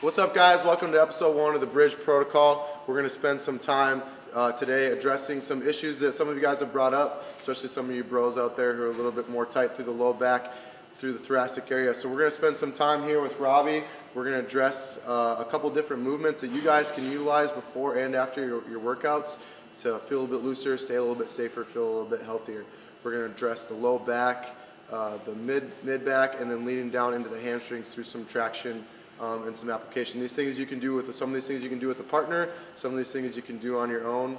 What's up, guys? Welcome to episode 1 of the Bridge Protocol. We're going to spend some time today addressing some issues that some of you guys have brought up, especially some of you bros out there who are a little bit more tight through the low back, through the thoracic area. So we're going to spend some time here with Robbie. We're going to address a couple different movements that you guys can utilize before and after your workouts to feel a bit looser, stay a little bit safer, feel a little bit healthier. We're going to address the low back, the mid back, and then leading down into the hamstrings through some traction and some application. These things you can do with some of these things you can do with a partner. Some of these things you can do on your own.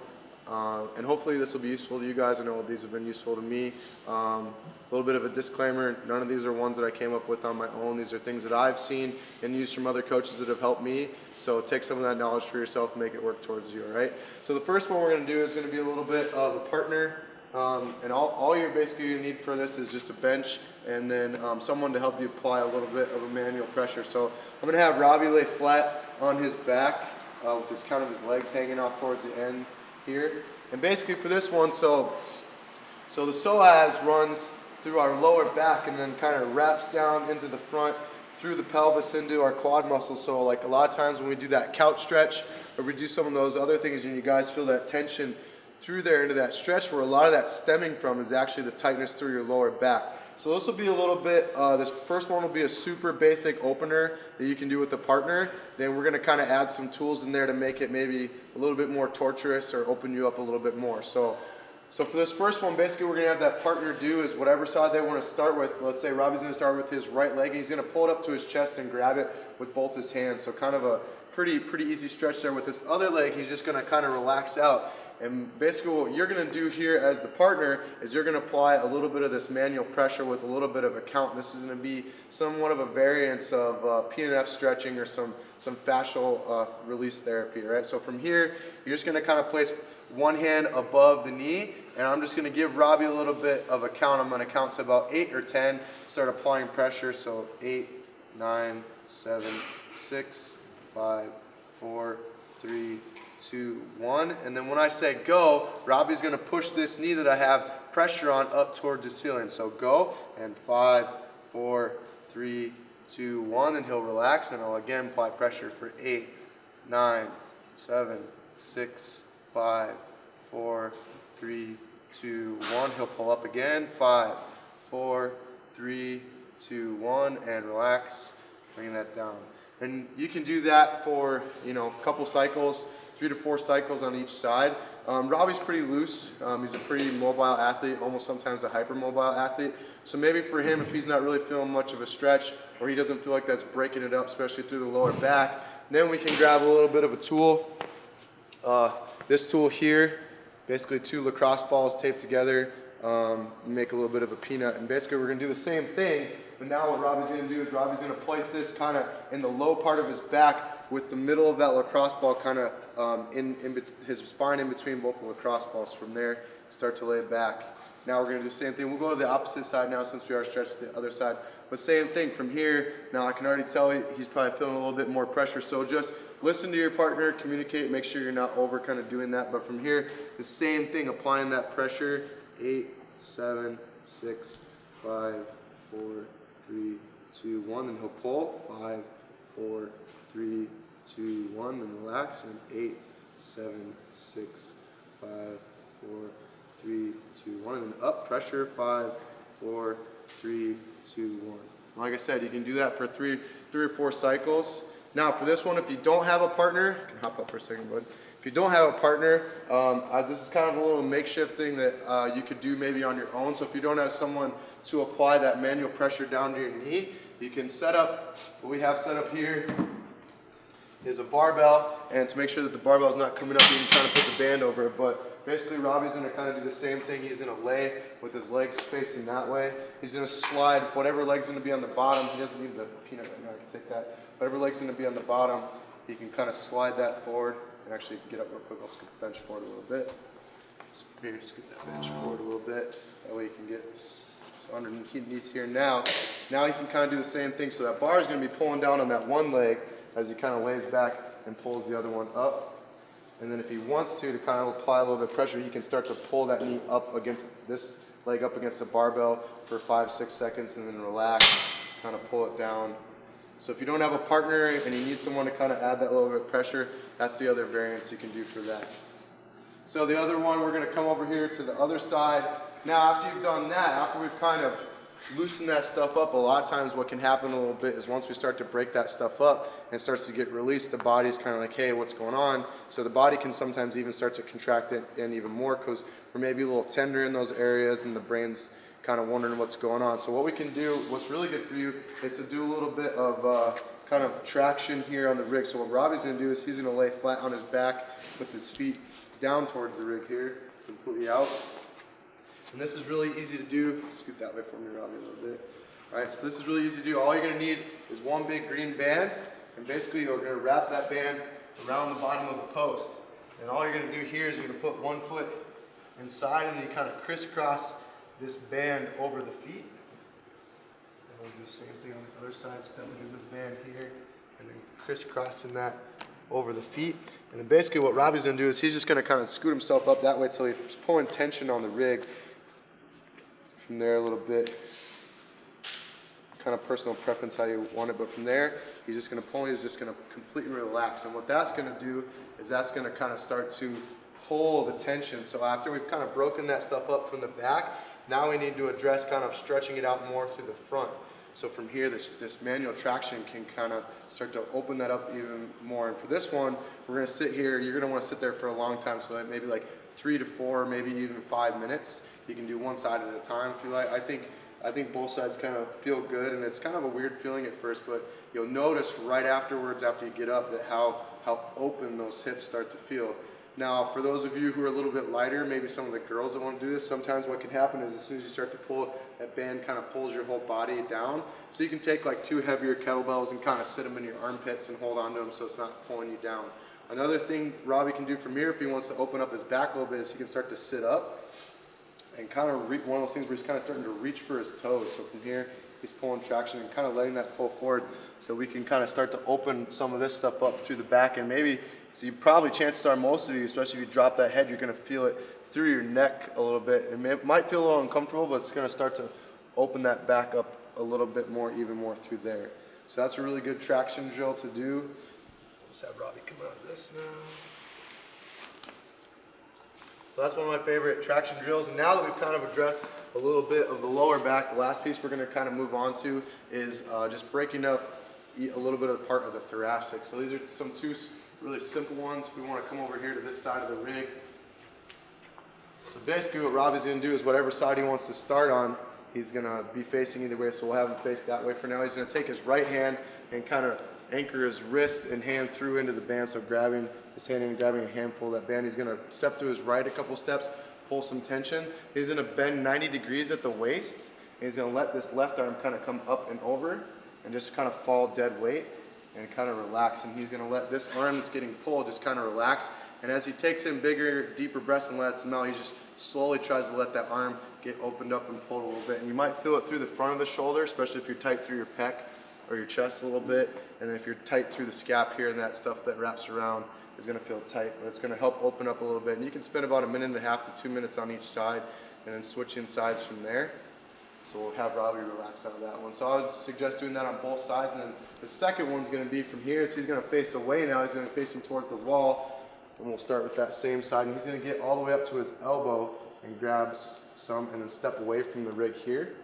And hopefully this will be useful to you guys. I know these have been useful to me. A little bit of a disclaimer, none of these are ones that I came up with on my own. These are things that I've seen and used from other coaches that have helped me. So take some of that knowledge for yourself and make it work towards you, all right? So the first one we're going to do is going to be a little bit of a partner. And all you're basically going to need for this is just a bench and then someone to help you apply a little bit of a manual pressure. So I'm going to have Robbie lay flat on his back with his legs hanging off towards the end here. And basically for this one, so the psoas runs through our lower back and then kind of wraps down into the front through the pelvis into our quad muscles. So like a lot of times when we do that couch stretch or we do some of those other things and you guys feel that tension through there into that stretch, where a lot of that stemming from is actually the tightness through your lower back. So this will be a little bit, this first one will be a super basic opener that you can do with a partner. Then we're gonna kind of add some tools in there to make it maybe a little bit more torturous or open you up a little bit more. So for this first one, basically we're gonna have that partner do is whatever side they wanna start with. Let's say Robbie's gonna start with his right leg and he's gonna pull it up to his chest and grab it with both his hands. So kind of a pretty easy stretch there. With this other leg, he's just gonna kind of relax out. And basically what you're going to do here as the partner is you're going to apply a little bit of this manual pressure with a little bit of a count. This is going to be somewhat of a variance of P&F stretching or some fascial release therapy, right? So from here, you're just going to kind of place one hand above the knee, and I'm just going to give Robbie a little bit of a count. I'm going to count to about 8 or 10, start applying pressure. So 8, 9, 7, 6, 5, 4, 3, 2, 1, and then when I say go, Robbie's going to push this knee that I have pressure on up towards the ceiling. So go, and 5, 4, 3, 2, 1, and he'll relax, and I'll again apply pressure for 8, 9, 7, 6, 5, 4, 3, 2, 1. He'll pull up again, 5, 4, 3, 2, 1, and relax, bringing that down. And you can do that for, a couple cycles, 3 to 4 cycles on each side. Robbie's pretty loose. He's a pretty mobile athlete, almost sometimes a hypermobile athlete. So maybe for him, if he's not really feeling much of a stretch or he doesn't feel like that's breaking it up, especially through the lower back, then we can grab a little bit of a tool. This tool here, basically 2 lacrosse balls taped together, make a little bit of a peanut. And basically we're gonna do the same thing, but now what Robbie's gonna do is Robbie's gonna place this kind of in the low part of his back with the middle of that lacrosse ball kind of in his spine in between both the lacrosse balls. From there, start to lay back. Now we're gonna do the same thing. We'll go to the opposite side now since we are stretched to the other side. But same thing from here. Now I can already tell he's probably feeling a little bit more pressure. So just listen to your partner, communicate, make sure you're not over kind of doing that. But from here, the same thing, applying that pressure. 8, 7, 6, 5, 4, 3, 2, 1, and he'll pull. 5, 4, 3, 2, 1, and relax. And 8, 7, 6, 5, 4, 3, 2, 1, and then up pressure. 5, 4, 3, 2, 1. Like I said, you can do that for three or 4 cycles. Now for this one, if you don't have a partner, you can hop up for a second, bud. If you don't have a partner, this is kind of a little makeshift thing that you could do maybe on your own. So if you don't have someone to apply that manual pressure down to your knee, you can set up, what we have set up here is a barbell, and to make sure that the barbell is not coming up, you can kind of put the band over it. But basically Robbie's going to kind of do the same thing. He's going to lay with his legs facing that way. He's going to slide whatever leg's going to be on the bottom. He doesn't need the peanut right now, I can take that. Whatever leg's going to be on the bottom, he can kind of slide that forward. And actually get up real quick, I'll scoot the bench forward a little bit. Here, scoot that bench forward a little bit. That way you can get so underneath here now. Now you can kind of do the same thing. So that bar is going to be pulling down on that one leg as he kind of lays back and pulls the other one up. And then if he wants to kind of apply a little bit of pressure, he can start to pull that knee up against this leg up against the barbell for 5-6 seconds and then relax, kind of pull it down So if you don't have a partner and you need someone to kind of add that little bit of pressure, that's the other variance you can do for that. So the other one, we're going to come over here to the other side. Now after you've done that, after we've kind of loosened that stuff up, a lot of times what can happen a little bit is once we start to break that stuff up and it starts to get released, the body's kind of like, hey, what's going on? So the body can sometimes even start to contract it in even more because we're maybe a little tender in those areas and the brain's kind of wondering what's going on. So what we can do, what's really good for you, is to do a little bit of kind of traction here on the rig. So what Robbie's going to do is he's going to lay flat on his back with his feet down towards the rig here, completely out. And this is really easy to do. Scoot that way for me, Robbie, a little bit. All right, so this is really easy to do. All you're going to need is one big green band, and basically you're going to wrap that band around the bottom of the post. And all you're going to do here is you're going to put one foot inside, and then you kind of crisscross this band over the feet. And we'll do the same thing on the other side, stepping into the band here, and then crisscrossing that over the feet. And then basically what Robbie's going to do is he's just going to kind of scoot himself up that way until he's pulling tension on the rig from there a little bit. Kind of personal preference how you want it, but from there he's just going to pull, he's just going to completely relax. And what that's going to do is that's going to kind of start to pull the tension. So after we've kind of broken that stuff up from the back, now we need to address kind of stretching it out more through the front. So from here, this manual traction can kind of start to open that up even more. And for this one, we're going to sit here. You're going to want to sit there for a long time, so maybe like 3 to 4, maybe even 5 minutes. You can do one side at a time if you like. I think both sides kind of feel good, and it's kind of a weird feeling at first, but you'll notice right afterwards, after you get up, that how open those hips start to feel. Now, for those of you who are a little bit lighter, maybe some of the girls that want to do this, sometimes what can happen is as soon as you start to pull, that band kind of pulls your whole body down. So you can take like 2 heavier kettlebells and kind of sit them in your armpits and hold on to them so it's not pulling you down. Another thing Robbie can do from here, if he wants to open up his back a little bit, is he can start to sit up and kind of one of those things where he's kind of starting to reach for his toes. So from here, he's pulling traction and kind of letting that pull forward so we can kind of start to open some of this stuff up through the back. And maybe, so you probably, chances are most of you, especially if you drop that head, you're going to feel it through your neck a little bit. It might feel a little uncomfortable, but it's going to start to open that back up a little bit more, even more through there. So that's a really good traction drill to do. Let's have Robbie come out of this now. So that's one of my favorite traction drills. And now that we've kind of addressed a little bit of the lower back, the last piece we're going to kind of move on to is just breaking up a little bit of part of the thoracic. So these are some 2 really simple ones. If we want to come over here to this side of the rig. So basically what Robbie's going to do is whatever side he wants to start on, he's going to be facing either way. So we'll have him face that way for now. He's going to take his right hand and kind of anchor his wrist and hand through into the band. So grabbing his hand and grabbing a handful of that band. He's going to step to his right a couple steps, pull some tension. He's going to bend 90 degrees at the waist. And he's going to let this left arm kind of come up and over and just kind of fall dead weight and kind of relax. And he's going to let this arm that's getting pulled just kind of relax. And as he takes in bigger, deeper breaths and lets them out, he just slowly tries to let that arm get opened up and pulled a little bit. And you might feel it through the front of the shoulder, especially if you're tight through your pec or your chest a little bit. And then if you're tight through the scap here, and that stuff that wraps around is going to feel tight, but it's going to help open up a little bit. And you can spend about 1.5 to 2 minutes on each side and then switching sides from there. So we'll have Robbie relax out of that one. So I would suggest doing that on both sides. And then the second one's going to be from here. So he's going to face away now. He's going to face him towards the wall. And we'll start with that same side. And he's going to get all the way up to his elbow and grabs some and then step away from the rig here.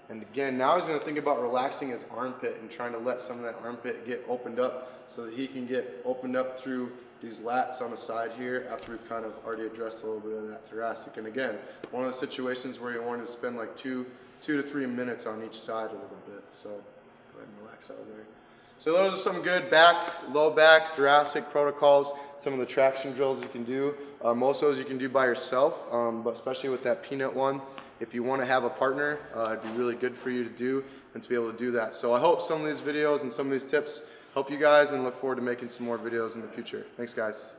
And again, now he's going to think about relaxing his armpit and trying to let some of that armpit get opened up so that he can get opened up through these lats on the side here after we've kind of already addressed a little bit of that thoracic. And again, one of the situations where you want to spend like 2 to 3 minutes on each side a little bit. So go ahead and relax out of there. So those are some good back, low back, thoracic protocols, some of the traction drills you can do. Most of those you can do by yourself, but especially with that peanut one, if you want to have a partner, it'd be really good for you to do and to be able to do that. So I hope some of these videos and some of these tips help you guys, and look forward to making some more videos in the future. Thanks, guys.